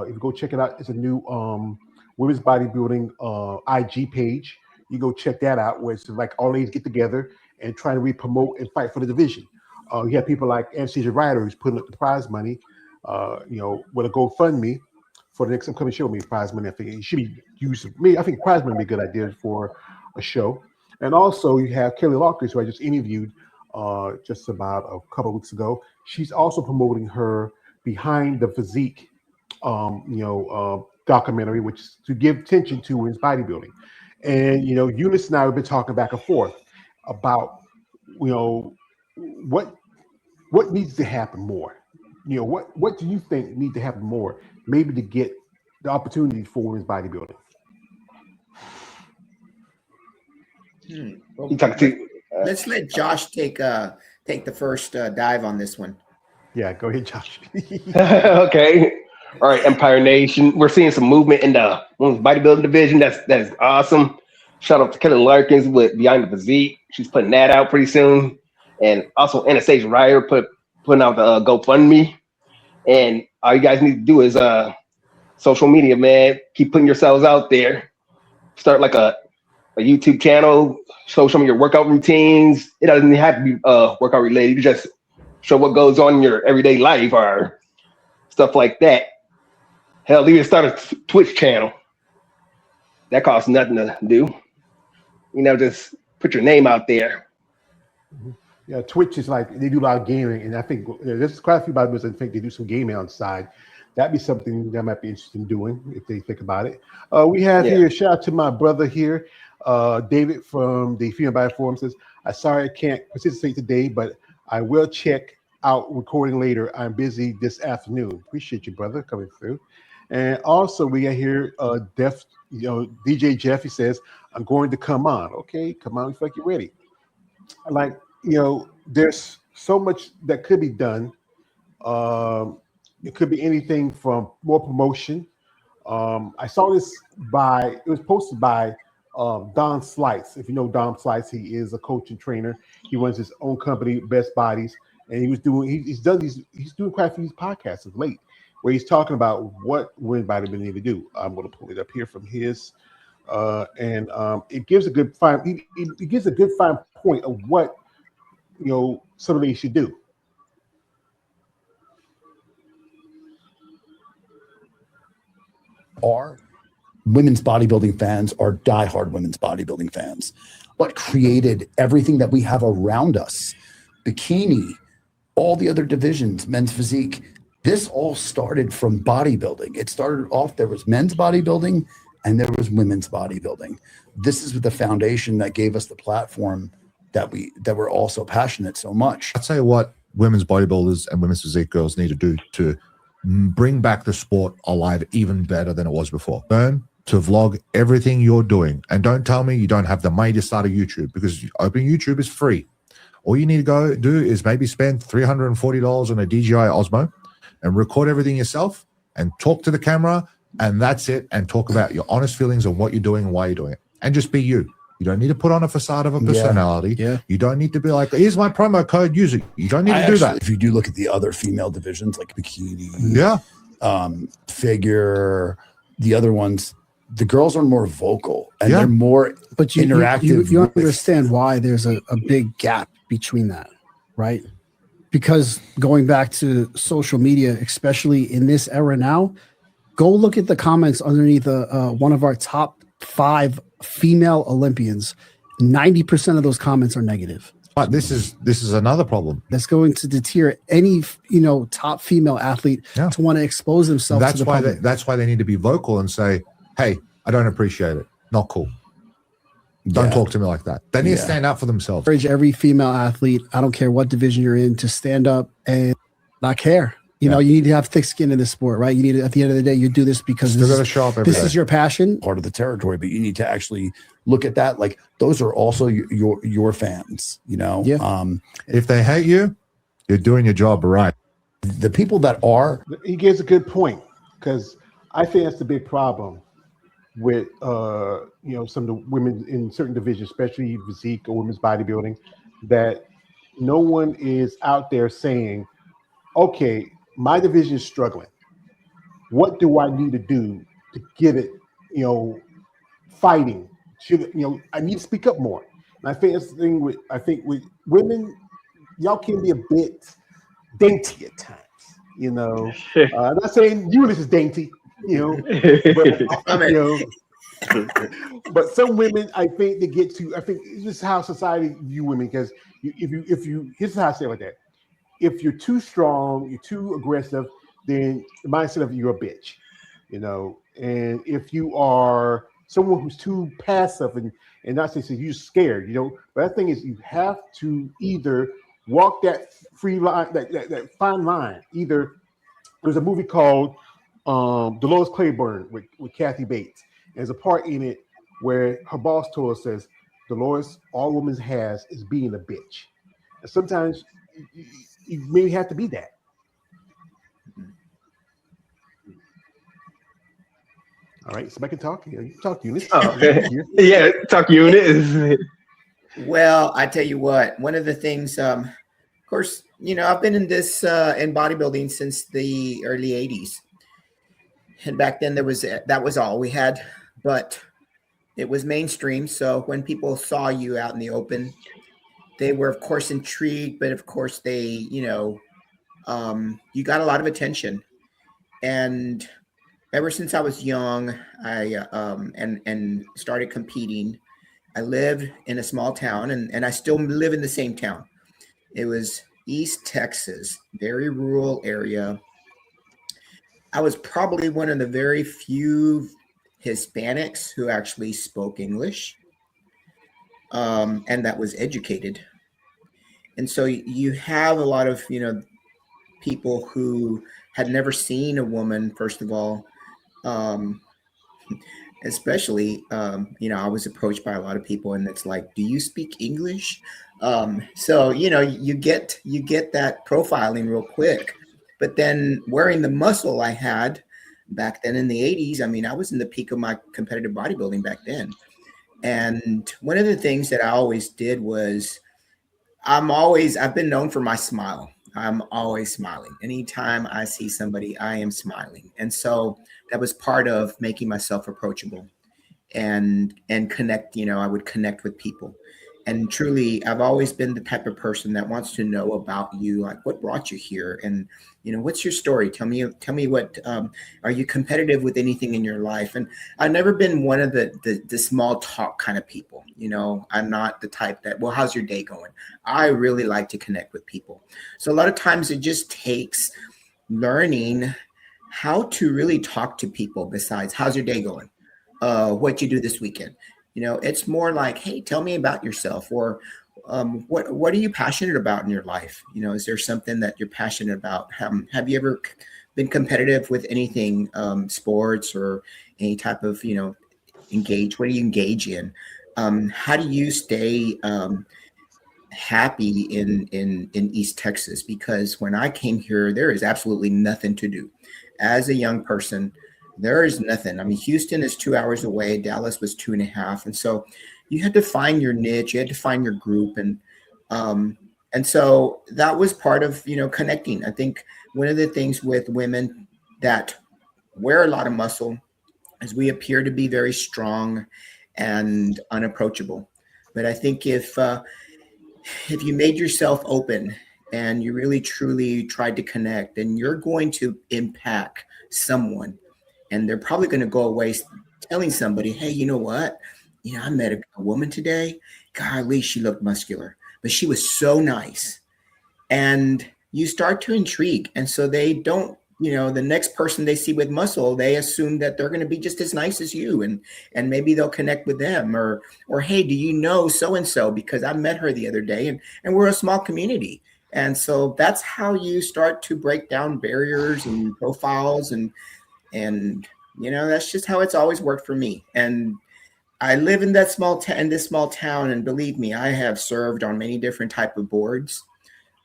if you go check it out, it's a new women's bodybuilding IG page. You go check that out, where it's like all ladies get together and try to re-promote and fight for the division. You have people like Anastasia Ryder, who's putting up the prize money, with a GoFundMe for the next upcoming show. I mean, prize money, I think it should be used. I think prize money would be a good idea for a show. And also, you have Kelly Lockers, who I just interviewed just about a couple of weeks ago. She's also promoting her Behind the Physique, documentary, which is to give attention to women's bodybuilding. And Eunice and I have been talking back and forth about what needs to happen more. What do you think needs to happen more, maybe to get the opportunity for women's bodybuilding? Well, let's let Josh take the first dive on this one. Yeah, go ahead, Josh. Okay. All right, Empire Nation. We're seeing some movement in the women's bodybuilding division. That's awesome. Shout out to Kelly Larkins with Behind the Physique. She's putting that out pretty soon. And also Anastasia Ryder putting out the GoFundMe. And all you guys need to do is social media, man. Keep putting yourselves out there. Start like a YouTube channel. Show some of your workout routines. It doesn't have to be workout related. You just show what goes on in your everyday life or stuff like that. Hell, even start a Twitch channel. That costs nothing to do. Just put your name out there. Yeah, Twitch is like, they do a lot of gaming, and I think there's quite a few bodybuilders that think they do some gaming on the side. That'd be something that might be interesting doing if they think about it. We have here, shout out to my brother here, David from the Female Body Forum says, I'm sorry I can't participate today, but I will check out recording later. I'm busy this afternoon. Appreciate you, brother, coming through. And also we got here DJ Jeff, he says, I'm going to come on. Okay, come on, like you're ready. Like, there's so much that could be done. It could be anything from more promotion. I saw this it was posted by Don Slice. If you know Don Slice, he is a coach and trainer. He runs his own company, Best Bodies, and he's doing quite a few podcasts of late, where he's talking about what women's bodybuilding need to do. I'm going to pull it up here from his, and it gives a good fine. It gives a good fine point of what somebody should do. Our women's bodybuilding fans are diehard women's bodybuilding fans. What created everything that we have around us, bikini, all the other divisions, men's physique, this all started from bodybuilding. It started off, there was men's bodybuilding and there was women's bodybuilding. This is the foundation that gave us the platform that we're also passionate so much. I'd say what women's bodybuilders and women's physique girls need to do to bring back the sport alive even better than it was before. Learn to vlog everything you're doing. And don't tell me you don't have the money to start a YouTube, because opening YouTube is free. All you need to go do is maybe spend $340 on a DJI Osmo and record everything yourself and talk to the camera, and that's it. And talk about your honest feelings of what you're doing and why you're doing it. And just be you. You don't need to put on a facade of a personality. Yeah. You don't need to be like, here's my promo code, use it. You don't need to do that. If you do look at the other female divisions like bikini, figure, the other ones, the girls are more vocal and they're more interactive. You understand why there's a big gap between that, right? Because going back to social media, especially in this era now, go look at the comments underneath one of our top 5 female Olympians. 90% of those comments are negative. But this is another problem. That's going to deter any top female athlete to want to expose themselves to the public. That's why they need to be vocal and say, hey, I don't appreciate it. Not cool. Don't talk to me like that. They need to stand up for themselves. Encourage every female athlete, I don't care what division you're in, to stand up and not care. You know, you need to have thick skin in this sport, right? You need to, at the end of the day, you do this because this is your passion. Part of the territory, but you need to actually look at that. Like, those are also your fans, if they hate you, you're doing your job right. The people that are. He gives a good point, because I think that's the big problem with, some of the women in certain divisions, especially physique or women's bodybuilding, that no one is out there saying, okay, my division is struggling. what do I need to do to get it, fighting? I need to speak up more. And I think that's the thing with women, y'all can be a bit dainty at times. I'm not saying Eunice is dainty, but but some women, I think they get to. I think it's just how society view women. Because if you here's how I say it like that: if you're too strong, you're too aggressive, then the mindset of you're a bitch, And if you are someone who's too passive and not saying you're scared, But the thing is, you have to either walk that free line, that fine line. Either there's a movie called Dolores Claiborne with Kathy Bates. There's a part in it where her boss told her, says, Dolores, all women has is being a bitch. And sometimes you maybe have to be that. All right, somebody can talk. You can talk, Eunice. Oh, okay. Yeah, talk, Eunice. Well, I tell you what, one of the things, of course, I've been in this in bodybuilding since the early 80s. And back then that was all we had, but it was mainstream. So when people saw you out in the open, they were, of course, intrigued, but of course they, you got a lot of attention. And ever since I was young, I and started competing. I lived in a small town, and I still live in the same town. It was East Texas, very rural area. I was probably one of the very few Hispanics who actually spoke English, and that was educated. And so you have a lot of, people who had never seen a woman, first of all, especially, I was approached by a lot of people, and it's like, do you speak English? So, you get that profiling real quick. But then wearing the muscle I had back then in the 80s, I was in the peak of my competitive bodybuilding back then. And one of the things that I always did was I've been known for my smile. I'm always smiling. Anytime I see somebody, I am smiling. And so that was part of making myself approachable and connect, I would connect with people. And truly, I've always been the type of person that wants to know about you, like what brought you here, and what's your story? Tell me what are you competitive with anything in your life? And I've never been one of the small talk kind of people. I'm not the type that, well, how's your day going? I really like to connect with people. So a lot of times it just takes learning how to really talk to people. Besides, how's your day going? What you do this weekend? It's more like, hey, tell me about yourself, or what are you passionate about in your life? Is there something that you're passionate about? Have you ever been competitive with anything, sports or any type of, engage? What do you engage in? How do you stay happy in East Texas? Because when I came here, there is absolutely nothing to do. As a young person, there is nothing. Houston is 2 hours away. Dallas was 2.5. And so you had to find your niche. You had to find your group. And so that was part of, connecting. I think one of the things with women that wear a lot of muscle is we appear to be very strong and unapproachable. But I think if you made yourself open and you really, truly tried to connect, then you're going to impact someone. And they're probably going to go away telling somebody, hey, you know what? I met a woman today. Golly, she looked muscular, but she was so nice. And you start to intrigue. And so they don't, the next person they see with muscle, they assume that they're going to be just as nice as you. And maybe they'll connect with them or, hey, do you know so-and-so? Because I met her the other day and we're a small community. And so that's how you start to break down barriers and profiles and that's just how it's always worked for me. And I live in that this small town, and believe me, I have served on many different type of boards,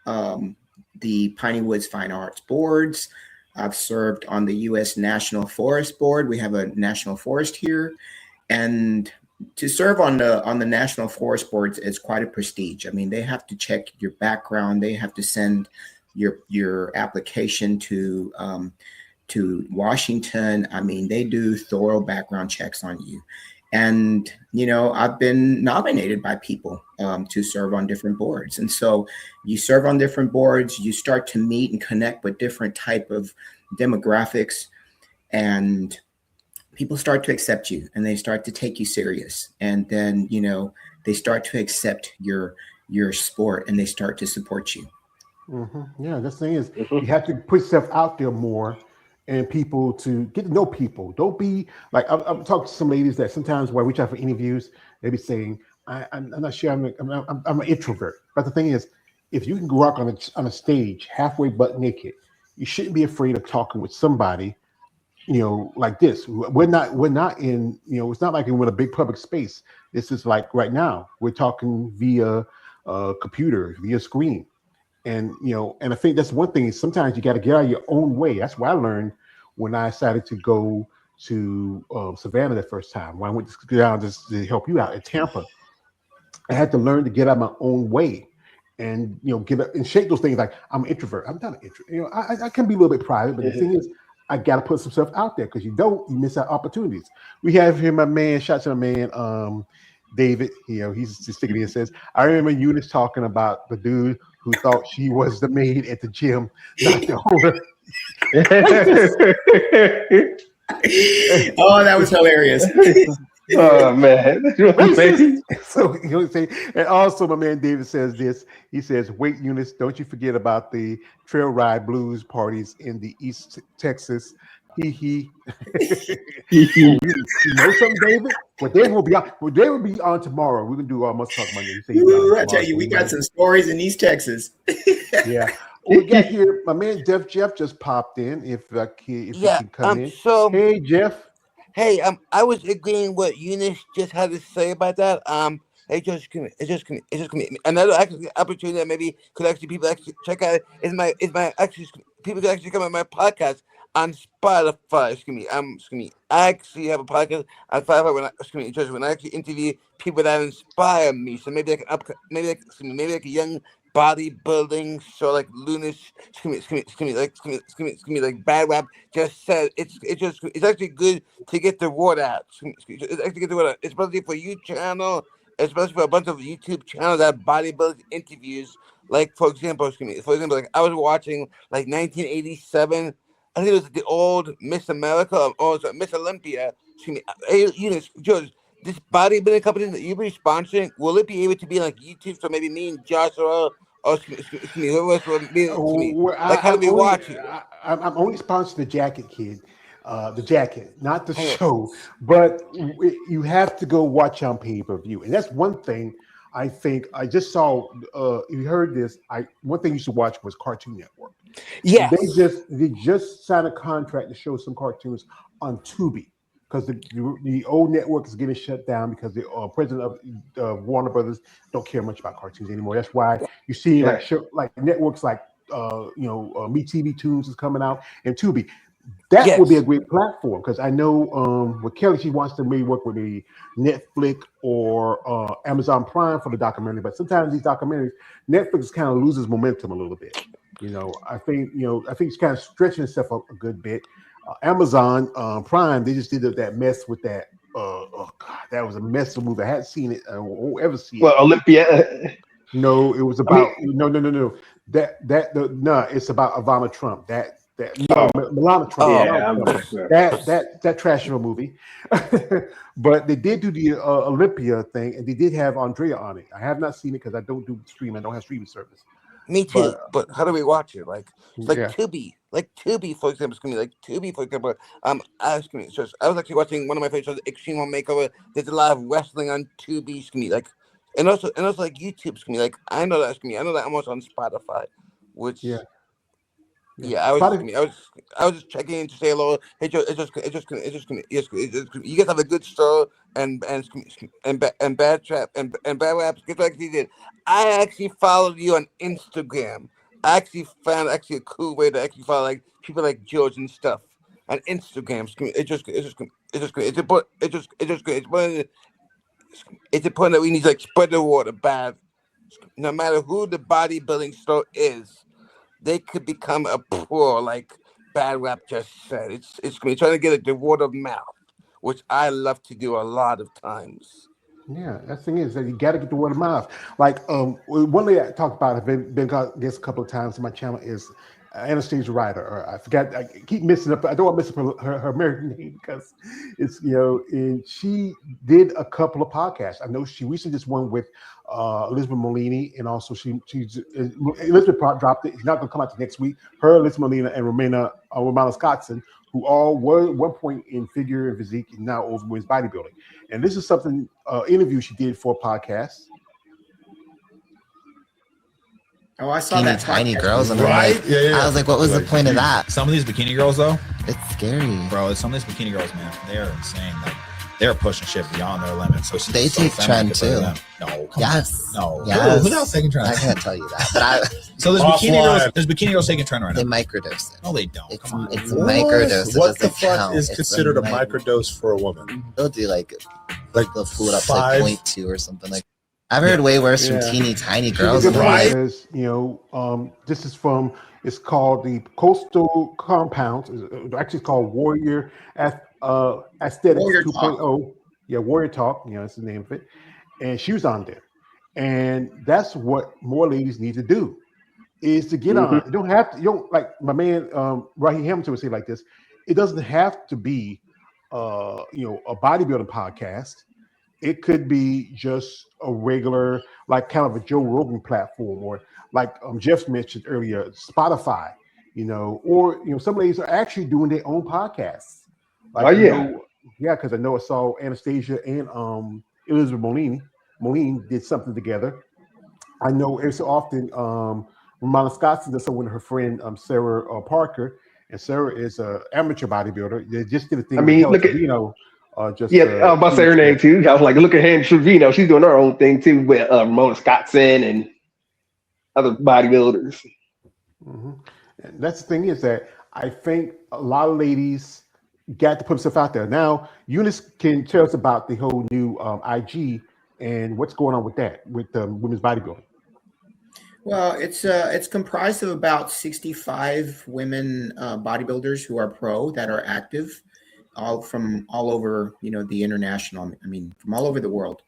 the Piney Woods Fine Arts boards. I've served on the U.S. National Forest Board. We have a national forest here, and to serve on the National Forest Boards is quite a prestige. They have to check your background. They have to send your application to to Washington. I mean, they do thorough background checks on you. And, you know, I've been nominated by people to serve on different boards. And so you serve on different boards, you start to meet and connect with different type of demographics, and people start to accept you and they start to take you serious. And then, you know, they start to accept your sport and they start to support you. Yeah, the thing is, you have to put yourself out there more, and people to get to know people. Don't be like I'm talking to some ladies that sometimes when I reach out for interviews, they be saying, I'm not sure, I'm an introvert. But the thing is, if you can go out on a stage halfway butt naked, you shouldn't be afraid of talking with somebody. You know, like this. We're not in. You know, it's not like we're in a big public space. This is like right now. We're talking via computer, via screen. And you know, and I think that's one thing. Sometimes you got to get out of your own way. That's what I learned when I decided to go to Savannah the first time. When I went to down to help you out at Tampa, I had to learn to get out of my own way, and you know, get up and shake those things. Like I'm an introvert. I'm not an introvert. You know, I can be a little bit private, but the thing is, I got to put some stuff out there because you miss out opportunities. We have here my man. Shout out to my man, David. You know, he's just sticking here and says, I remember Eunice talking about the dude who thought she was the maid at the gym, not the owner. Oh, that was hilarious. Oh man. So you know, say, and also my man David says this. He says, "Wait, Eunice, don't you forget about the trail ride blues parties in the East Texas." You know something, David? Well, they will be on. Well, they will be on tomorrow. We're gonna do Must Talk Monday. I tell you, we got some stories in East Texas. Yeah. We got here. My man Jeff just popped in. If he can come in. So hey, Jeff. Hey, I was agreeing what Eunice just had to say about that. It's just gonna another actually opportunity that maybe could actually people actually check out is my actually people could actually come on my podcast on Spotify. I actually have a podcast on Spotify when I actually interview people that inspire me. So maybe like a young bodybuilding, so like Lunas, like Bad Rap just said, it's actually good to get the word out. It's actually get the word out, especially for you channel, especially for a bunch of YouTube channels that bodybuilding interviews. Like for example, like I was watching like 1987. I think it was the old Miss America or Miss Olympia. Hey, Eunice, George, this bodybuilding company that you be sponsoring, will it be able to be like YouTube? So maybe me and Joshua, or like how do we watch it? I'm only sponsoring the jacket, kid. The jacket, not the show. But you have to go watch on pay-per-view, and that's one thing. I think I just saw. You heard this. One thing you should watch was Cartoon Network. Yeah, they just signed a contract to show some cartoons on Tubi because the old network is getting shut down because the president of Warner Brothers don't care much about cartoons anymore. That's why you see like networks like Me TV Tunes is coming out and Tubi. That would be a great platform because I know with Kelly, she wants to maybe work with the Netflix or Amazon Prime for the documentary. But sometimes these documentaries, Netflix kind of loses momentum a little bit. You know, I think it's kind of stretching itself a good bit. Amazon Prime, they just did that mess with that. Oh God, that was a mess of a movie. I hadn't seen it. I won't ever see it. Well, Olympia. No, it was about no. It's about Ivana Trump. Melania Trump. That trash of a movie. But they did do the Olympia thing, and they did have Andrea on it. I have not seen it because I don't do stream. I don't have streaming service. Me too. But how do we watch it? Tubi. Like Tubi, for example. I was actually watching one of my favorite shows, Extreme Home Makeover. There's a lot of wrestling on Tubi. And also like YouTube. I know that I'm also on Spotify, which I was just checking in to say hello. Hey, Joe, you guys have a good show and bad trap and bad raps. Guess what I did? I actually followed you on Instagram. I actually found a cool way to actually follow like people like George and stuff on Instagram. It's important that we need to like spread the word about no matter who the bodybuilding store is. They could become a pro, like bad rap just said. It's trying to get it the word of mouth, which I love to do a lot of times. Yeah, that thing is that you got to get the word of mouth. Like one lady I talked about, I've been got this a couple of times on my channel is Anastasia Ryder, or I forgot. I keep missing up. I don't want to miss up her American name because it's and she did a couple of podcasts. I know she recently just one with Elizabeth Molini, and also she's Elizabeth dropped it. It's not going to come out next week. Her, Elizabeth Molina, and Romana Scottson, who all were at one point in figure and physique, and now over women's bodybuilding. And this is something interview she did for a podcast. Oh, I saw that tiny podcast. girls, and Right? like, Yeah. I was like, what was the point of that? Some of these bikini girls, though, It's scary. bro. Some of these bikini girls, man, they're insane. Like they're pushing shit beyond their limits. So They take trend, too. No, come Yes. on. No. Yes. Who's else taking trend? I can't tell you that, but So there's bikini Offline. girls. There's bikini girls taking trend right they now. microdose it. No, they don't. It's, Come on. it's a microdose. It What the doesn't fuck count. is It's considered a mic- microdose for a woman? They'll do like they'll pull it up to 5? like 0.2 or something like. I've heard way worse from Yeah. teeny tiny She's a girls. good And one like, because, this is from, it's called the Coastal Compounds. It's actually called Warrior Aesthetics Warrior 2.0. Yeah, Warrior Talk. That's the name of it. And she was on there. And that's what more ladies need to do is to get on. You don't have to, like my man Raheem Hamilton would say like this. It doesn't have to be a bodybuilding podcast. It could be just a regular, like kind of a Joe Rogan platform, or like Jeff mentioned earlier, Spotify, or some ladies are actually doing their own podcasts. Like, because I know I saw Anastasia and Elizabeth Moline did something together. I know every so often Romana Scottson does something with her friend Sarah Parker, and Sarah is an amateur bodybuilder. They just did a thing. I mean, with look at- Trevino, I was about to say her name too. I was like, look at Hannah Trevino. She's doing her own thing too with Ramona Scottson and other bodybuilders. Mm-hmm. And that's the thing is that I think a lot of ladies got to put themselves out there. Now, Eunice can tell us about the whole new IG and what's going on with that, with women's bodybuilding. Well, it's comprised of about 65 women bodybuilders who are pro that are active, all over the international. I mean, from all over the world.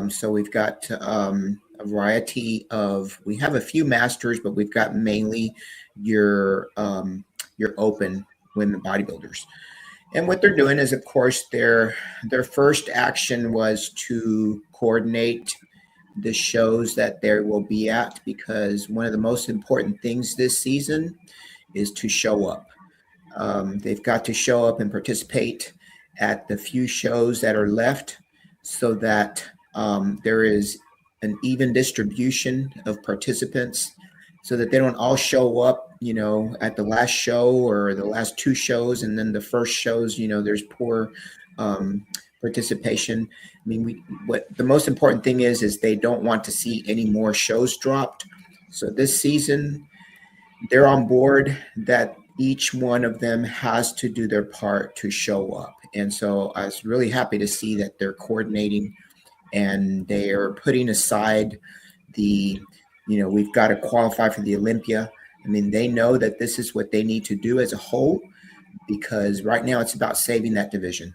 So we've got a variety of. We have a few masters, but we've got mainly your open women bodybuilders. And what they're doing is, of course, their first action was to coordinate the shows that they will be at, because one of the most important things this season is to show up. They've got to show up and participate at the few shows that are left, so that there is an even distribution of participants, so that they don't all show up, at the last show or the last two shows, and then the first shows, there's poor participation. I mean, what the most important thing is they don't want to see any more shows dropped. So this season, they're on board that each one of them has to do their part to show up. And so I was really happy to see that they're coordinating and they are putting aside we've got to qualify for the Olympia. I mean, they know that this is what they need to do as a whole, because right now it's about saving that division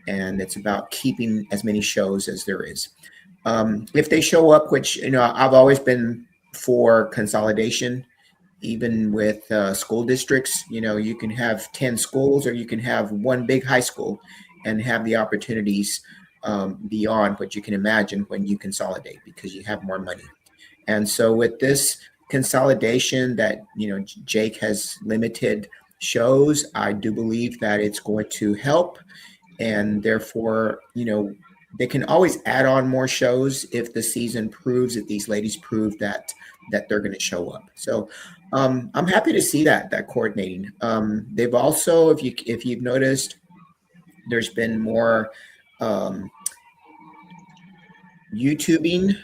and it's about keeping as many shows as there is. If they show up, which, I've always been for consolidation, even with school districts, you can have 10 schools or you can have one big high school and have the opportunities beyond what you can imagine when you consolidate, because you have more money. And so with this consolidation that, Jake has limited shows, I do believe that it's going to help. And therefore, they can always add on more shows if the season proves, if these ladies prove that they're going to show up. So I'm happy to see that coordinating. They've also, if you've noticed, there's been more YouTubing.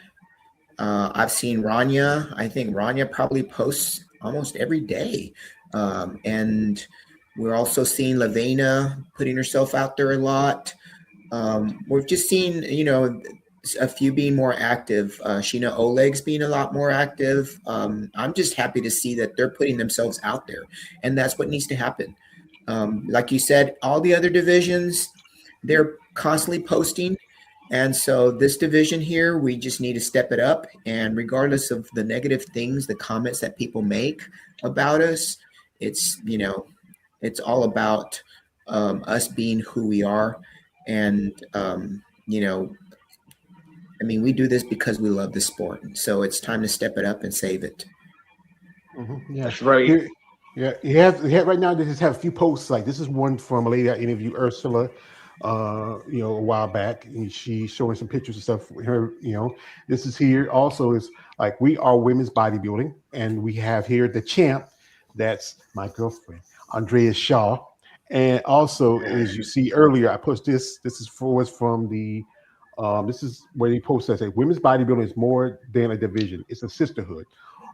I've seen Rania. I think Rania probably posts almost every day. And we're also seeing Lavena putting herself out there a lot. We've just seen, a few being more active. Sheena Oleg's being a lot more active. I'm just happy to see that they're putting themselves out there, and that's what needs to happen. Like you said, all the other divisions, they're constantly posting. And so this division here, we just need to step it up. And regardless of the negative things, the comments that people make about us, it's, you know, it's all about us being who we are. And, you know, I mean, we do this because we love the sport. So it's time to step it up and save it. Yeah. That's right. Here, yeah, he has right now. They just have a few posts. Like this is one from a lady I interviewed, Ursula, a while back, and she's showing some pictures and stuff with her. This is here also is like we are women's bodybuilding, and we have here the champ. That's my girlfriend, Andrea Shaw, and also as you see earlier, I posted this. This is was from the. This is where they post that say women's bodybuilding is more than a division; it's a sisterhood.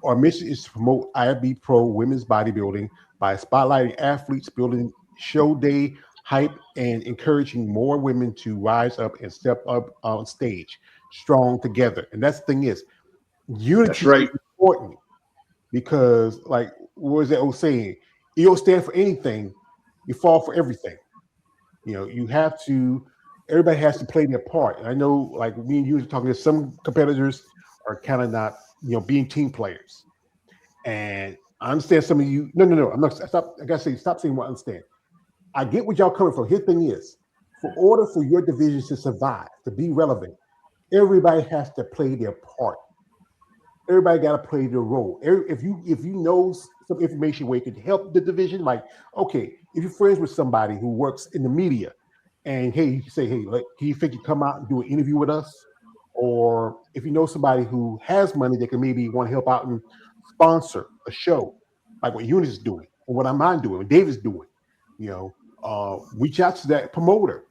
Our mission is to promote IFB Pro women's bodybuilding by spotlighting athletes, building show day hype, and encouraging more women to rise up and step up on stage strong together. And that's the thing is, unity is important because, like, what was that old saying? You don't stand for anything, you fall for everything. You have to. Everybody has to play their part. And I know, like me and you were talking, some competitors are kind of not, being team players. And I understand some of you. No. I'm not. Stop. I gotta say, stop saying what I understand. I get what y'all coming from. Here, thing is, for order for your division to survive, to be relevant, everybody has to play their part. Everybody got to play their role. If you know some information where you can help the division, like okay, if you're friends with somebody who works in the media, and hey, you can say, hey, like, can you think you come out and do an interview with us? Or if you know somebody who has money that can maybe want to help out and sponsor a show, like what Eunice is doing, or what I'm doing, what David's doing, reach out to that promoter.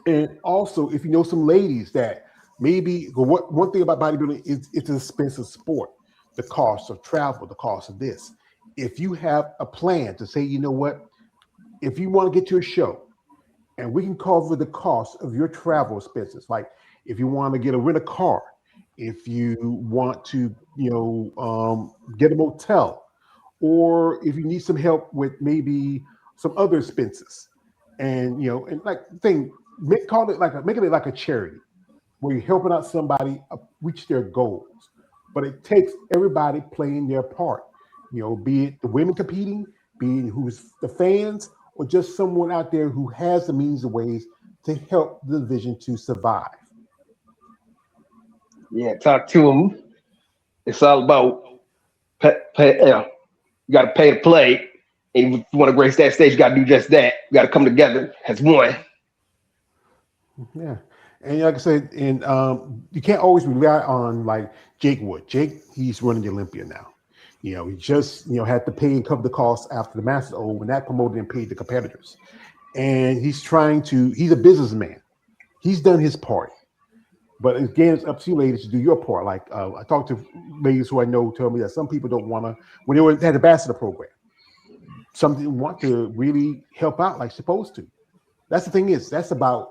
And also, if you know some ladies that maybe one thing about bodybuilding is it's an expensive sport, the cost of travel, the cost of this. If you have a plan to say, you know what, if you want to get to a show, and we can cover the cost of your travel expenses, like if you want to rent a car, if you want to, get a motel, or if you need some help with maybe some other expenses, and and like make it like a charity where you're helping out somebody reach their goals. But it takes everybody playing their part. Be it the women competing, be it who's the fans, or just someone out there who has the means and ways to help the division to survive. Yeah, talk to them. It's all about you got to pay to play. And if you want to grace that stage, you got to do just that. You got to come together as one. Yeah. And like I said, and you can't always rely on like Jake Wood. Jake, he's running the Olympia now. He just, had to pay and cover the costs after the Masters when that promoted and paid the competitors. And he's a businessman. He's done his part. But again, it's up to you ladies to do your part. Like I talked to ladies who I know tell me that some people don't want to, when they had the ambassador program, some didn't want to really help out like supposed to. That's the thing is, that's about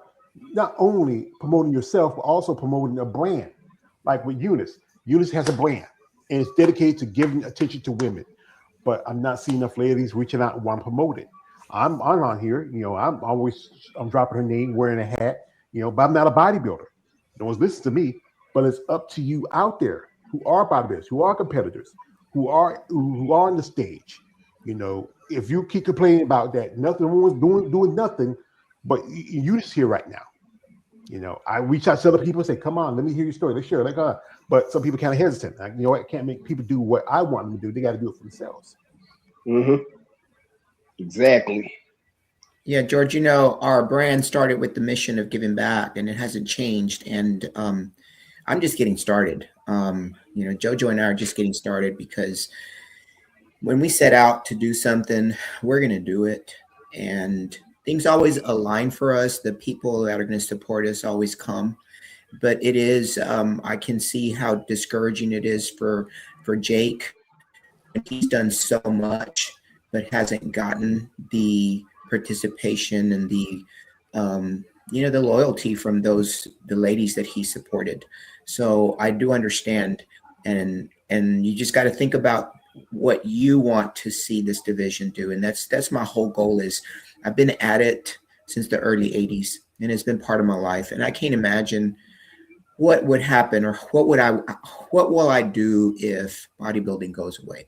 not only promoting yourself, but also promoting a brand. Like with Eunice. Eunice has a brand. And it's dedicated to giving attention to women. But I'm not seeing enough ladies reaching out and want to promote it. I'm on here, I'm dropping her name, wearing a hat, but I'm not a bodybuilder. No one's listening to me, but it's up to you out there who are bodybuilders, who are competitors, who are on the stage. If you keep complaining about that, nothing one's doing nothing, but you just here right now. I reach out to other people and say, come on, let me hear your story. They share, but some people kind of hesitant. Like, I can't make people do what I want them to do. They got to do it for themselves. Mm-hmm. Exactly. Yeah, George, our brand started with the mission of giving back, and it hasn't changed. And I'm just getting started. Jojo and I are just getting started because when we set out to do something, we're going to do it. And things always align for us. The people that are going to support us always come. But it is, I can see how discouraging it is for Jake. He's done so much, but hasn't gotten the participation and the the loyalty from the ladies that he supported. So I do understand, and you just got to think about what you want to see this division do, and that's my whole goal. Is I've been at it since the early '80s, and it's been part of my life, and I can't imagine what would happen, or what will I do if bodybuilding goes away.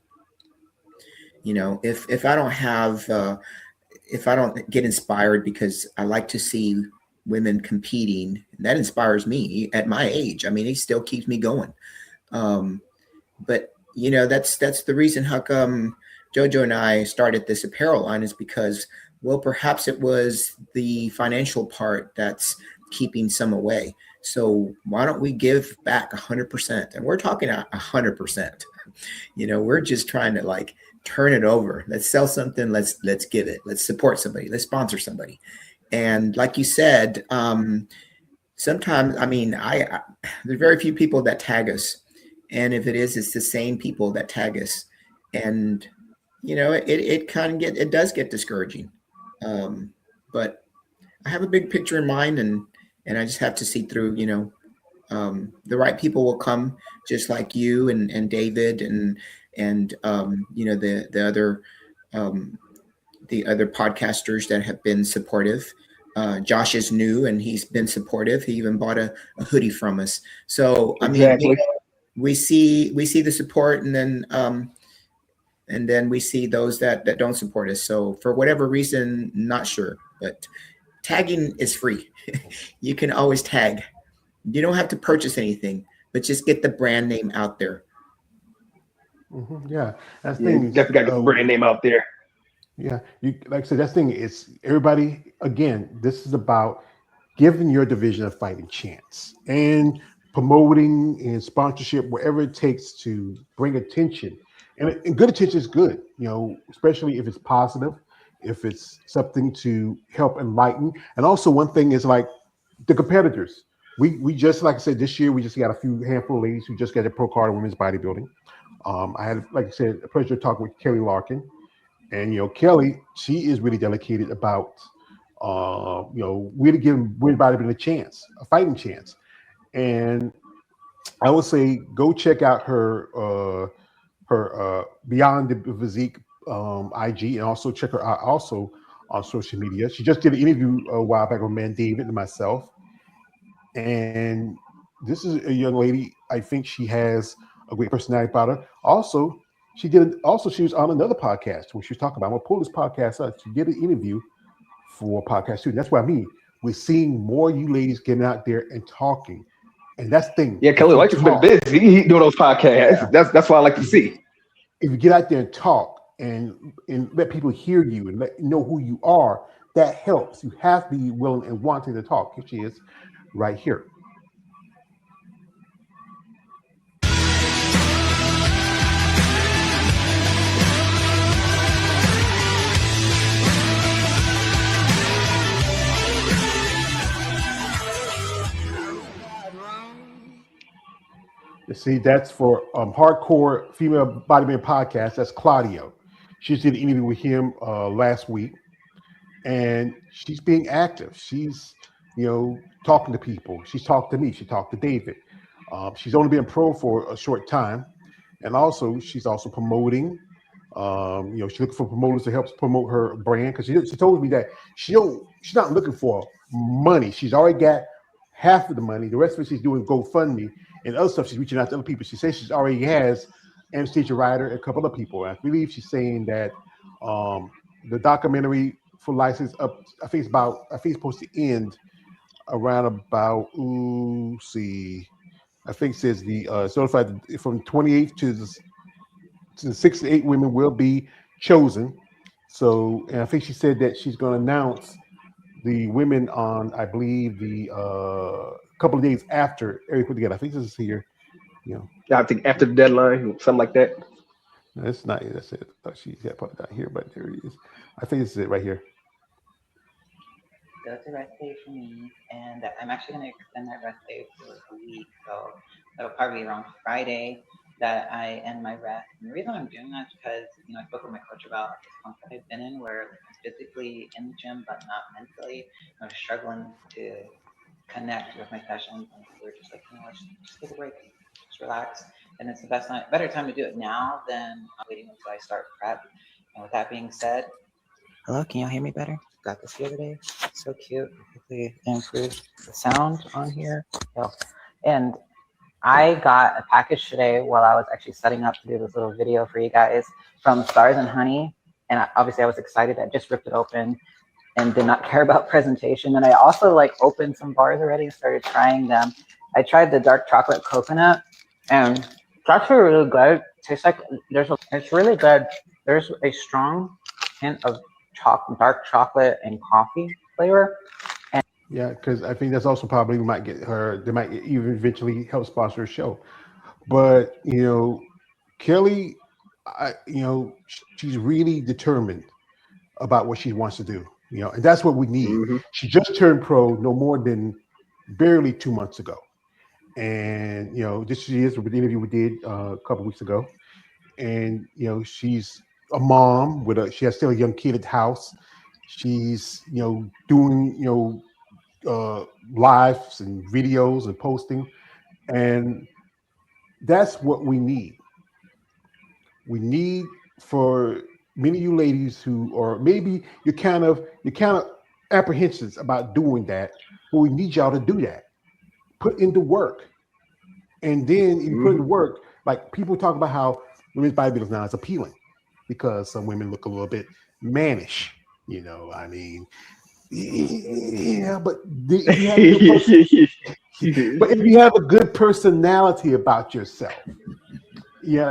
If I don't have if I don't get inspired, because I like to see women competing, that inspires me at my age. I mean, it still keeps me going. But that's the reason how come Jojo and I started this apparel line, is because, well, perhaps it was the financial part that's keeping some away. So why don't we give back 100%? And we're talking 100%. We're just trying to like turn it over. Let's sell something. Let's give it. Let's support somebody. Let's sponsor somebody. And like you said, sometimes, I mean, there's very few people that tag us. And if it is, it's the same people that tag us. And, it kind of it does get discouraging. But I have a big picture in mind, and I just have to see through, the right people will come, just like you and David and the other podcasters that have been supportive. Josh is new, and he's been supportive. He even bought a hoodie from us. So Exactly. I mean, we see the support, and then we see those that don't support us. So for whatever reason, not sure, but tagging is free. You can always tag. You don't have to purchase anything, but just get the brand name out there. Yeah, that's the Yeah, thing. definitely got to get the brand name out there. Yeah, like I said, that's the thing is everybody. Again, this is about giving your division a fighting chance and promoting and sponsorship wherever it takes to bring attention. And good attention is good, especially if it's positive, if it's something to help enlighten. And also, one thing is like the competitors. We just, like I said, this year we just got a few handful of ladies who just got a pro card in women's bodybuilding. I had, like I said, a pleasure talking with Kelly Larkin. And Kelly, she is really dedicated about really giving women bodybuilding a chance, a fighting chance. And I would say go check out her Beyond the Physique IG, and also check her out also on social media. She just did an interview a while back with Man David and myself. And this is a young lady. I think she has a great personality about her. Also, she was on another podcast when she was talking about. I'm gonna pull this podcast up. She did an interview for podcast too. And that's what I mean. We're seeing more you ladies getting out there and talking. And that's the thing. Yeah, Kelly Larkin's been busy. He doing those podcasts. Yeah. That's what I like to see. If you get out there and talk and let people hear you and let you know who you are, that helps. You have to be willing and wanting to talk. Here she is, right here. You see, that's for Hardcore Female Bodybuilding Podcast. That's Claudio. She did an interview with him last week, and she's being active. She's, talking to people. She's talked to me. She talked to David. She's only been pro for a short time, and also she's also promoting. She's looking for promoters to help promote her brand, because she told me that she's not looking for money. She's already got half of the money. The rest of it she's doing GoFundMe and other stuff. She's reaching out to other people. She says she already has Anastasia Ryder and a couple of people. And I believe she's saying that the documentary for license up, I think it's supposed to end around about, I think it says the certified from 28th to the 6 to 8 women will be chosen. So, and I think she said that she's going to announce the women on, I believe, the couple of days after everything put together. I think this is here. I think after the deadline, something like that. No, that's not it. That's it. I thought she had put it down here, but there it is. I think this is it right here. So it's a rest day for me, and I'm actually going to extend that rest day for a week. So that'll probably be around Friday. that I end my rest. And the reason I'm doing that is because, I spoke with my coach about this funk that I've been in where I'm physically in the gym, but not mentally. I was struggling to connect with my sessions. And we were just like, let's just take a break, just relax. And it's the better time to do it now than waiting until I start prep. And with that being said, hello, can y'all hear me better? Got this the other day. So cute. Hopefully it improves the sound on here. And I got a package today while I was actually setting up to do this little video for you guys from Stars and Honey. And obviously I was excited. I just ripped it open and did not care about presentation. And I also opened some bars already and started trying them. I tried the dark chocolate coconut and it's actually really good. Tastes like it's really good. There's a strong hint of dark chocolate and coffee flavor. Yeah, because I think that's also probably we might get her. They might even eventually help sponsor a show. But Kelly, she's really determined about what she wants to do. And that's what we need. Mm-hmm. She just turned pro no more than barely 2 months ago, and this is with the interview we did a couple weeks ago. And she's a mom she has still a young kid at the house. She's doing lives and videos and posting, and that's what we need. We need for many of you ladies who, or maybe you're kind of apprehensive about doing that, but we need y'all to do that. Put into work, and then you put into work. Like people talk about how women's bodybuilding now is appealing because some women look a little bit mannish. I mean. Yeah, but if you have a good personality about yourself,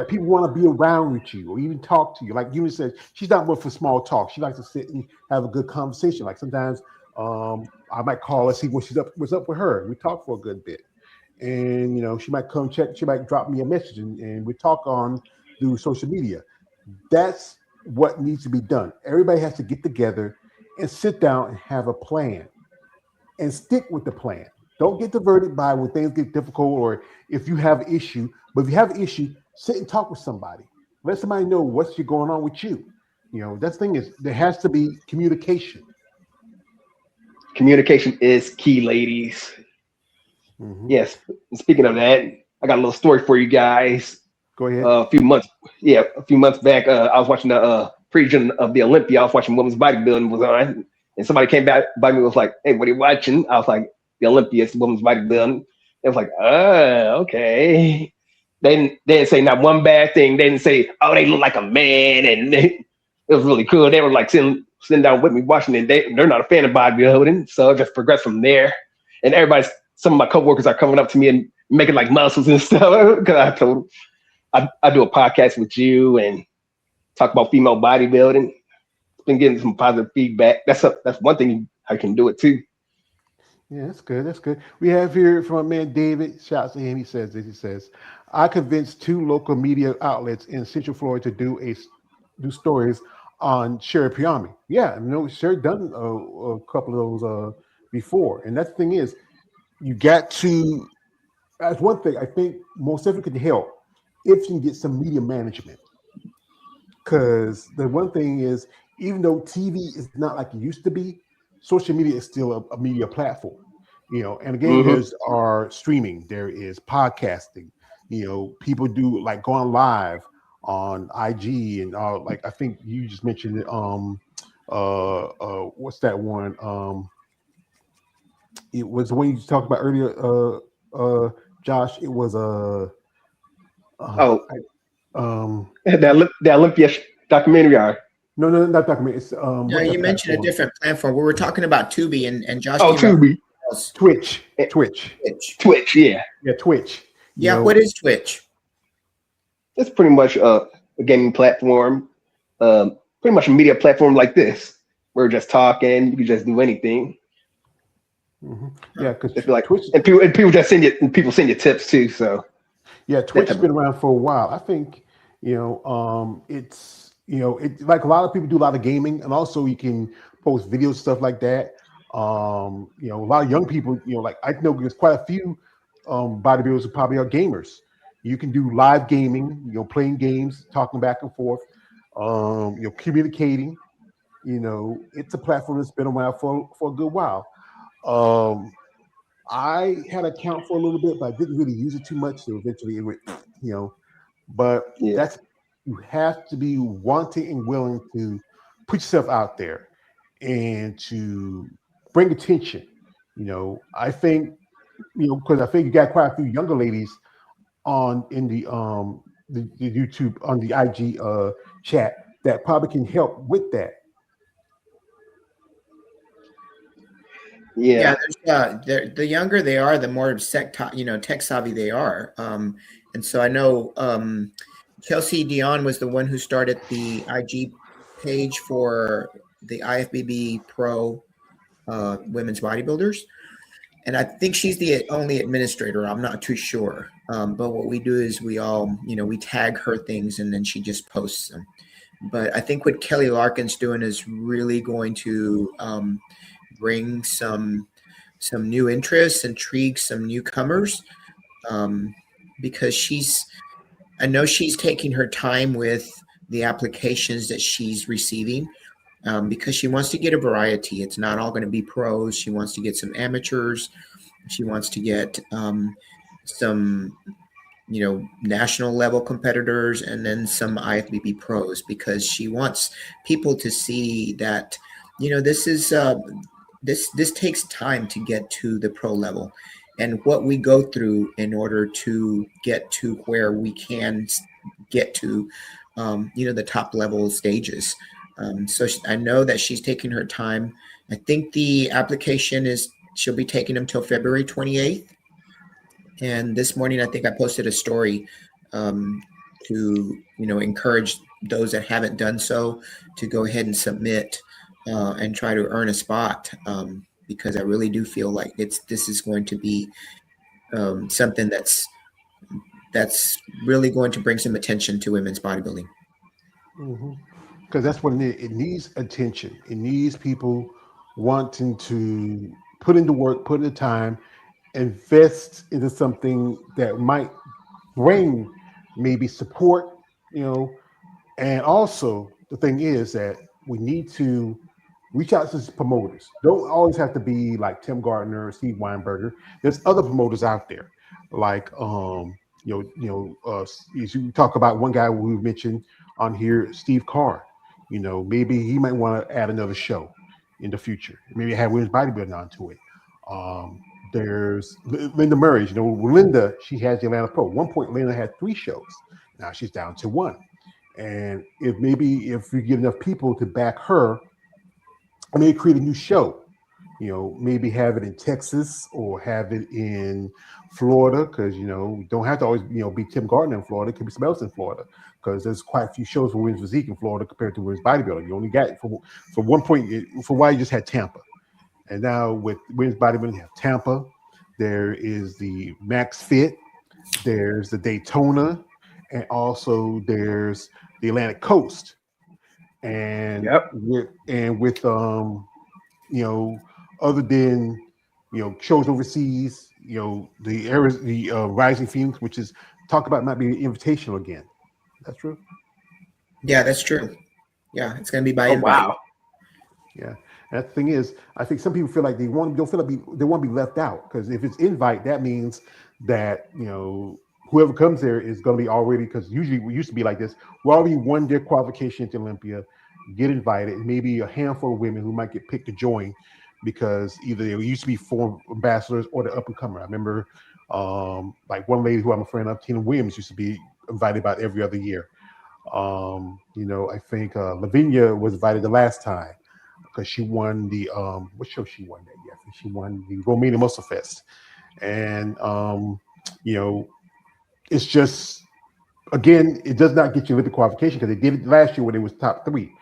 people want to be around with you or even talk to you. Like Eunice said, she's not one for small talk. She likes to sit and have a good conversation. Like sometimes I might call her, see what's up with her. We talk for a good bit, and she might come check. She might drop me a message, and we talk through social media. That's what needs to be done. Everybody has to get together and sit down and have a plan and stick with the plan. Don't get diverted by when things get difficult or if you have an issue. But if you have an issue, sit and talk with somebody. Let somebody know what's going on with you. That thing is there has to be communication. Communication is key, ladies. Mm-hmm. Yes. Speaking of that, I got a little story for you guys. Go ahead. A few months back, I was watching the pre-gen of the Olympia. I was watching women's bodybuilding was on, and somebody came back by me and was like, "Hey, what are you watching?" I was like, "The Olympia, it's women's bodybuilding." It was like, okay. They didn't say not one bad thing. They didn't say, "Oh, they look like a man," and it was really cool. They were like sitting down with me watching it. They're not a fan of bodybuilding, so it just progressed from there. And some of my coworkers are coming up to me and making like muscles and stuff because I told them I do a podcast with you and talk about female bodybuilding. Been getting some positive feedback. That's one thing I can do it too. Yeah, that's good. That's good. We have here from our man David. Shouts to him. He says, I convinced 2 local media outlets in Central Florida to do stories on Sherry Piami. Yeah, Sherry done a couple of those before. And that thing is, you got to. That's one thing I think most definitely can help if you can get some media management. Because the one thing is, even though TV is not like it used to be, social media is still a media platform, and again, there's our streaming, there is podcasting, people do like going live on IG and like I think you just mentioned it, what's that one? It was the one you talked about earlier, Josh. It was the Olympia documentary. No, not documentary. It's no, you mentioned a different platform. We were talking about Tubi and Josh. Tubi. Twitch. Yeah. Yeah, Twitch. Yeah, what is Twitch? It's pretty much a gaming platform, pretty much a media platform like this. We're just talking. You can just do anything. Mm-hmm. Yeah, because like Twitch and people just send you tips too. So yeah, Twitch has been around for a while. I think it's it's like a lot of people do a lot of gaming, and also you can post videos, stuff like that. A lot of young people, like I know there's quite a few bodybuilders who probably are gamers, You can do live gaming, playing games, talking back and forth, communicating. It's a platform that's been around for a good while. Um, I had an account for a little bit, but I didn't really use it too much. So eventually it went, but Yeah. you have to be wanting and willing to put yourself out there and to bring attention. I think, because I think you got quite a few younger ladies on in the YouTube on the IG chat that probably can help with that. Yeah, Yeah. the younger they are, the more tech savvy they are. And so I know Chelsea Dion was the one who started the IG page for the IFBB Pro women's bodybuilders. And I think she's the only administrator. I'm not too sure. But what we do is we all, we tag her things and then she just posts them. But I think what Kelly Larkin's doing is really going to bring some new interests, intrigue some newcomers, because I know she's taking her time with the applications that she's receiving, because she wants to get a variety. It's not all going to be pros. She wants to get some amateurs. She wants to get some national level competitors, and then some IFBB pros, because she wants people to see that this is this takes time to get to the pro level, and what we go through in order to get to where we can get to the top level stages. So I know that she's taking her time. I think the application she'll be taking them till February 28th. And this morning, I think I posted a story to encourage those that haven't done so to go ahead and submit and try to earn a spot, because I really do feel like this is going to be something that's really going to bring some attention to women's bodybuilding. Because that's what it needs. It needs attention. It needs people wanting to put in the work, put in the time, invest into something that might bring maybe support, and also the thing is that we need to reach out to promoters. Don't always have to be like Tim Gardner or Steve Weinberger. There's other promoters out there, like as you talk about one guy we mentioned on here, Steve Carr. Maybe he might want to add another show in the future. Maybe have women's bodybuilding onto it. There's Linda Murray. Linda, she has the Atlanta Pro. At one point, Linda had 3 shows. Now she's down to 1. And if you get enough people to back her, maybe create a new show. Maybe have it in Texas or have it in Florida, because don't have to always be Tim Gardner in Florida. It could be somebody else in Florida, because there's quite a few shows for women's physique in Florida compared to women's bodybuilding. You only got for one point for a while you just had Tampa. And now with women's bodybuilding, you have Tampa. There is the Max Fit. There's the Daytona, and also there's the Atlantic Coast. And with other than shows overseas, the Rising Phoenix, which is talk about not being invitational again. That's true. Yeah, that's true. Yeah, it's going to be by invite. Wow. Yeah. And the thing is, I think some people feel like they want to be left out, because if it's invite, that means that whoever comes there is going to be already, because usually we used to be like this. We already won their qualification to Olympia, get invited, and maybe a handful of women who might get picked to join, because either they used to be former ambassadors or the up and comer. I remember like one lady who I'm a friend of, Tina Williams, used to be invited about every other year. I think Lavinia was invited the last time, because she won the what show she won that year? I think she won the Romania Muscle Fest. And it's just, again, it does not get you Olympic qualification, because they did it last year when it was top 3.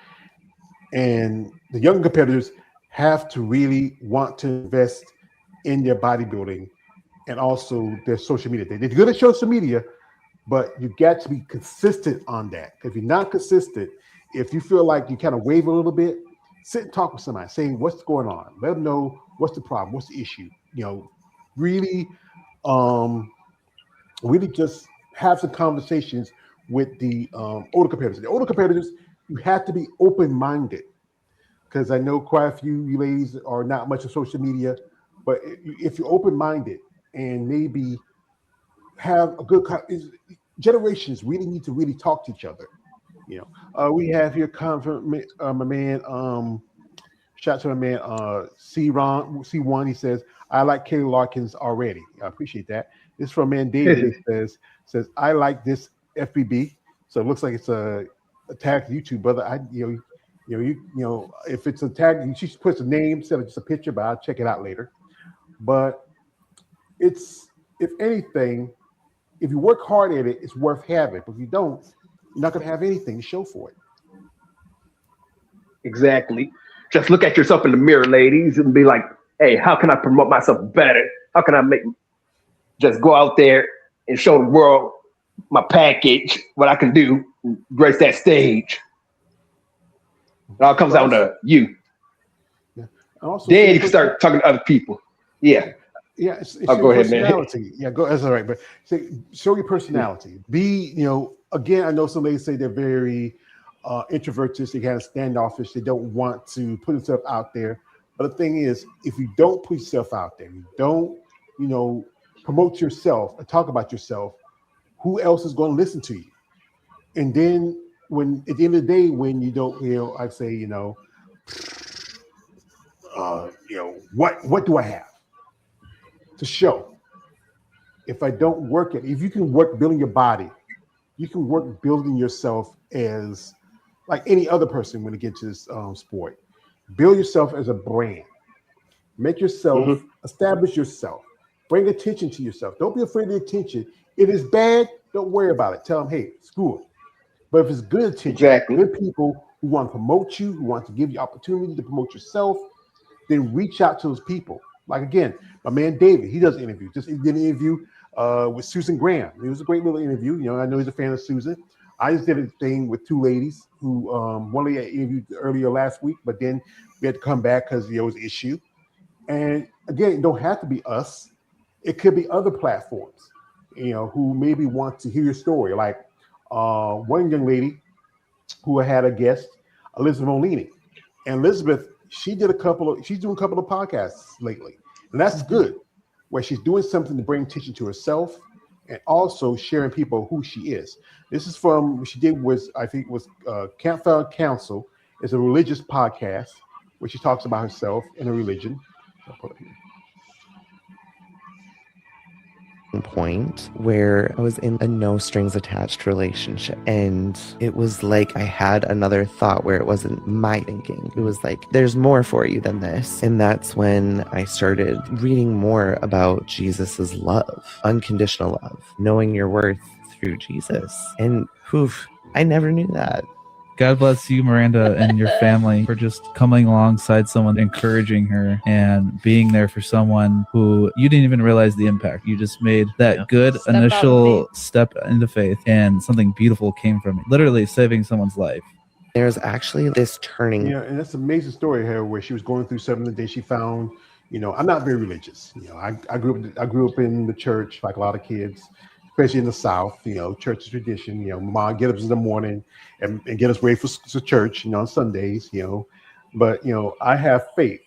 And the young competitors have to really want to invest in their bodybuilding and also their social media. They're good at social media, but you got to be consistent on that. If you're not consistent, if you feel like you kind of waver a little bit, sit and talk with somebody, saying what's going on. Let them know what's the problem, what's the issue. Really just have some conversations with the older competitors. The older competitors, you have to be open-minded, because I know quite a few you ladies are not much of social media, but if you're open-minded and maybe have a good generations really need to really talk to each other. We have here my man. Shout out to my man C1. He says, I like Kelly Larkins already. I appreciate that. This is from man David. He says I like this FBB. So it looks like it's a tag to YouTube, brother. If it's a tag, she puts a name instead of just a picture, but I'll check it out later. But it's, if anything, if you work hard at it, it's worth having. But if you don't, you're not going to have anything to show for it. Exactly. Just look at yourself in the mirror, ladies, and be like, hey, how can I promote myself better? How can I just go out there and show the world my package, what I can do, grace that stage. It all comes down to you. Yeah. Also, then you can start talking to other people. Yeah. Yeah, it's go ahead, personality. man. Yeah, that's all right. But show your personality. Again, I know some ladies say they're very introverted, they kind of standoffish, they don't want to put themselves out there. But the thing is, if you don't put yourself out there, you don't, promote yourself and talk about yourself, who else is going to listen to you? And then when at the end of the day, when you don't, I say, what do I have to show? If I don't work it, if you can work building your body, you can work building yourself as like any other person when it gets to this sport. Build yourself as a brand. Make yourself, establish yourself. Bring attention to yourself. Don't be afraid of the attention. If it's bad, don't worry about it. Tell them, hey, screw it. But if it's good attention, good people who want to promote you, who want to give you opportunity to promote yourself, then reach out to those people. Like, again, my man David, he does interviews. Just did an interview with Susan Graham. It was a great little interview. I know he's a fan of Susan. I just did a thing with two ladies who one lady I interviewed earlier last week, but then we had to come back because there was an issue. And again, it don't have to be us. It could be other platforms, who maybe want to hear your story. Like one young lady who had a guest, Elizabeth Molini. And Elizabeth, she's doing a couple of podcasts lately. And that's good, where she's doing something to bring attention to herself and also sharing people who she is. This is from what she did was, I think, was Campfire Council. It's a religious podcast where she talks about herself and her religion. I'll put it here. Point where I was in a no strings attached relationship, and it was like I had another thought where it wasn't my thinking. It was like, there's more for you than this. And that's when I started reading more about Jesus's love, unconditional love, knowing your worth through Jesus. And I never knew that. God bless you, Miranda, and your family for just coming alongside someone, encouraging her, and being there for someone who you didn't even realize the impact. You just made that good initial step into faith, and something beautiful came from it, literally saving someone's life. There's actually this turning. Yeah, and that's an amazing story here where she was going through something the day she found, I'm not very religious. I grew up in the church like a lot of kids, especially in the South, church is tradition. Mom get up in the morning and get us ready for church, on Sundays, But, I have faith.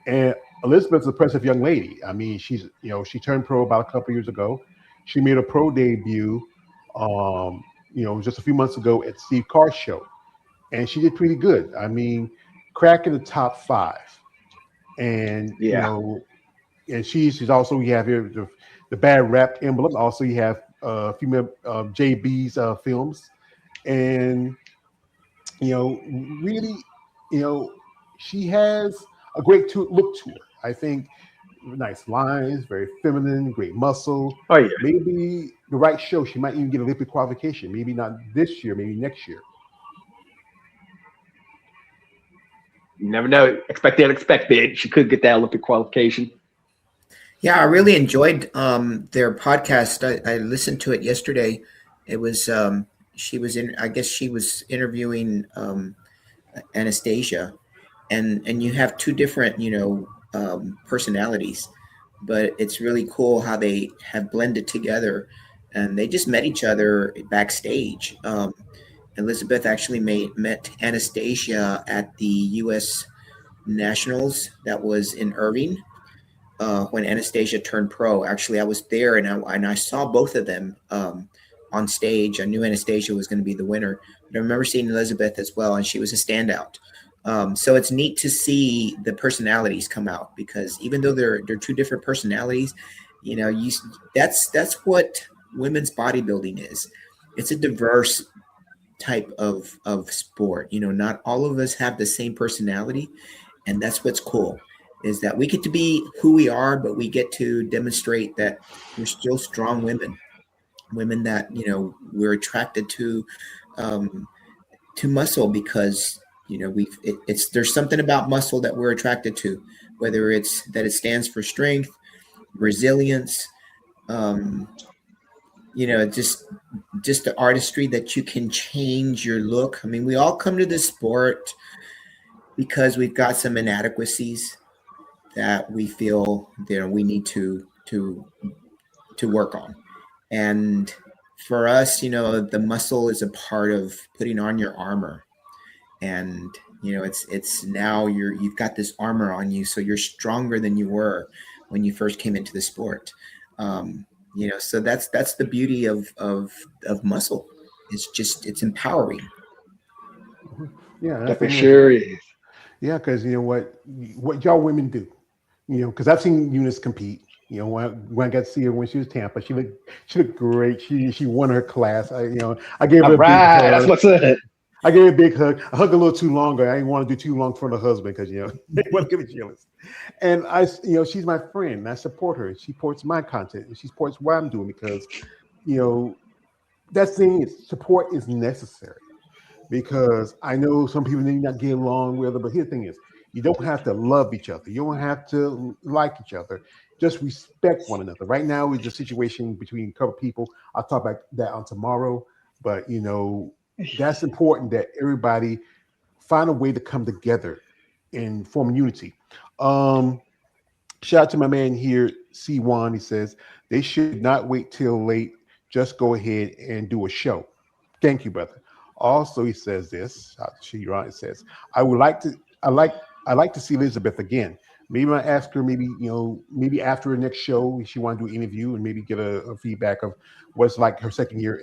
And Elizabeth's a impressive young lady. I mean, she's, she turned pro about a couple years ago. She made a pro debut, just a few months ago at Steve Carr's show. And she did pretty good. I mean, cracking the top 5. And, and she's also, we have here the Bad Rap emblem. Also, you have female JB's films, and really, she has a great look to her. I think nice lines, very feminine, great muscle. Oh yeah. Maybe the right show, she might even get Olympic qualification. Maybe not this year, maybe next year. You never know. Expect the unexpected. She could get that Olympic qualification. Yeah, I really enjoyed their podcast. I listened to it yesterday. It was she was interviewing Anastasia, and you have two different personalities, but it's really cool how they have blended together and they just met each other backstage. Elizabeth actually met Anastasia at the U.S. Nationals that was in Irving when Anastasia turned pro. Actually, I was there and I saw both of them on stage. I knew Anastasia was going to be the winner, but I remember seeing Elizabeth as well, and she was a standout. So it's neat to see the personalities come out, because even though they're two different personalities, you know, that's what women's bodybuilding is. It's a diverse type of sport. You know, not all of us have the same personality, and that's what's cool, is that we get to be who we are, but we get to demonstrate that we're still strong women that, you know, we're attracted to muscle, because, you know, it's there's something about muscle that we're attracted to, whether it's that it stands for strength, resilience, you know, just the artistry that you can change your look. I mean, we all come to this sport because we've got some inadequacies that we feel, you know, we need to work on. And for us, you know, the muscle is a part of putting on your armor. And, you know, it's now you've got this armor on you, so you're stronger than you were when you first came into the sport. You know, so that's the beauty of muscle. It's empowering. Yeah, That for sure is. Yeah, because you know what y'all women do, you know, because I've seen Eunice compete. You know, when I got to see her when she was Tampa, she looked great. She won her class. I gave her a big hug. That's what's up. I gave her a big hug. I hugged a little too long. I didn't want to do too long for the husband, because, you know, they want to give it jealous. And you know, she's my friend. And I support her. She supports my content, and she supports what I'm doing, because, you know, that thing is, support is necessary. Because I know some people may not get along with her, but here's the thing is, you don't have to love each other. You don't have to like each other. Just respect one another. Right now is a situation between a couple people. I'll talk about that on tomorrow. But, you know, that's important, that everybody find a way to come together and form unity. Shout out to my man here, C1. He says they should not wait till late. Just go ahead and do a show. Thank you, brother. Also, he says this. It says, I like to see Elizabeth again. Maybe I ask her, maybe, you know, maybe after her next show, she want to do an interview and maybe get a feedback of what's like her second year